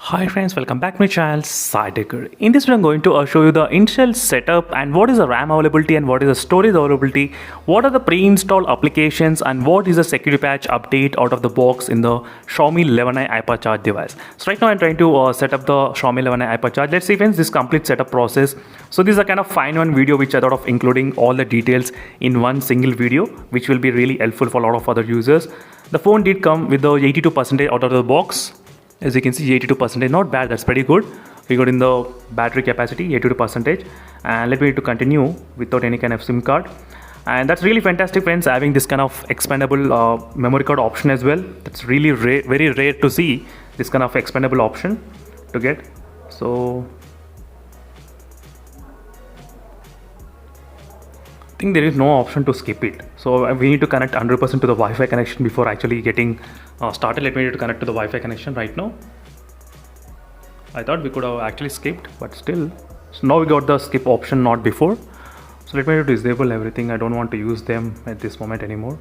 Hi friends, welcome back to my channel SciTecher. In this video I'm going to show you the Intial setup and what is the RAM availability and what is the storage availability, what are the pre-installed applications and what is the security patch update out of the box in the Xiaomi 11i Hypercharge device. So right now I'm trying to set up the Xiaomi 11i Hypercharge. Let's see friends this complete setup process. So this is a kind of fine-one video which I thought of including all the details in one single video, which will be really helpful for a lot of other users. The phone did come with the 82% out of the box. As you can see, 82%, not bad, that's pretty good. We got in the battery capacity 82%, and let me to continue without any kind of SIM card. And that's really fantastic friends, having this kind of expandable memory card option as well. That's really very rare to see this kind of expandable option to get. So I think there is no option to skip it, so we need to connect 100% to the Wi-Fi connection before actually getting started. Let me need to connect to the Wi-Fi connection right now. I thought we could have actually skipped, but still. So now we got the skip option, not before. So let me disable everything. I don't want to use them at this moment anymore.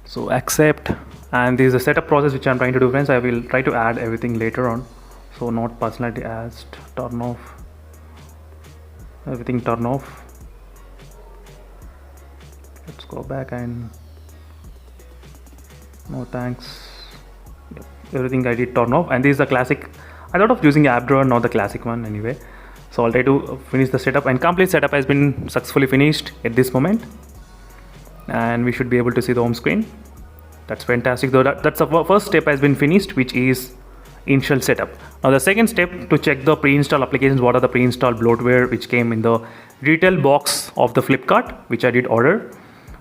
So accept, and this is a setup process which I'm trying to do friends. I will try to add everything later on. So not personality as turn off. Everything turn off. Let's go back and no thanks. Yep. Everything I did turn off, and this is the classic. I thought of using app drawer, not the classic one anyway. So I'll try to finish the setup, and complete setup has been successfully finished at this moment, and we should be able to see the home screen. That's fantastic. Though that's the first step has been finished, which is Initial setup. Now the second step to check the pre-install applications, what are the pre-installed bloatware which came in the retail box of the Flipkart, which I did order.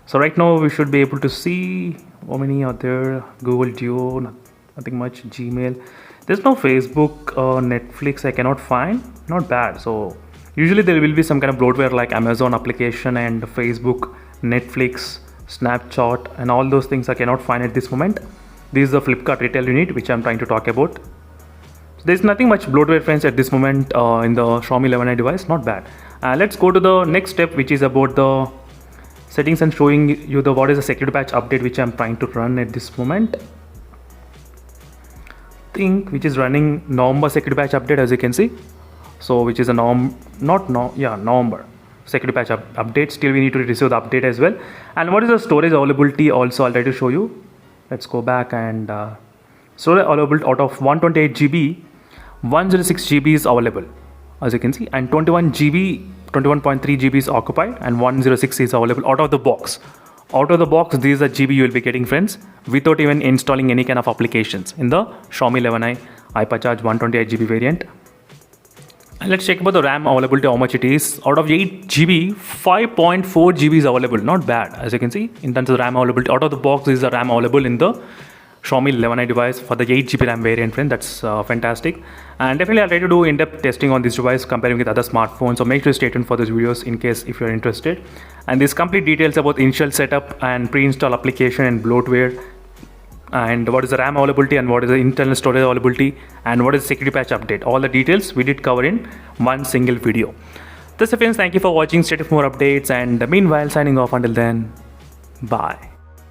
So right now we should be able to see how many are there. Google Duo, nothing much. Gmail, there's no Facebook, Netflix I cannot find. Not bad. So usually there will be some kind of bloatware like Amazon application and Facebook, Netflix, Snapchat, and all those things I cannot find at this moment. This is the Flipkart retail unit which I'm trying to talk about. So there's nothing much bloatware friends at this moment in the Xiaomi 11i device. Not bad. Let's go to the next step, which is about the settings and showing you the what is the security patch update which I'm trying to run at this moment. Which is running November security patch update, as you can see. So which is a November security patch update. Still we need to receive the update as well. And what is the storage availability also, I'll try to show you. Let's go back, and storage available out of 128 GB, 106 GB is available, as you can see, and 21.3 GB is occupied, and 106 is available out of the box. Out of the box, this is the GB you will be getting friends, without even installing any kind of applications in the Xiaomi 11i Hypercharge 128 GB variant. And let's check about the RAM availability, how much it is. Out of 8 GB, 5.4 GB is available. Not bad, as you can see, in terms of RAM availability. Out of the box, this is the RAM available in the Xiaomi 11i device for the 8 GB RAM variant, friend. That's fantastic. And definitely I'll try to do in-depth testing on this device, comparing with other smartphones. So make sure to stay tuned for those videos in case if you're interested. And this complete details about initial setup and pre-install application and bloatware, and what is the RAM availability and what is the internal storage availability and what is the security patch update. All the details we did cover in one single video. That's it friends, thank you for watching. Stay tuned for more updates, and meanwhile signing off. Until then, bye.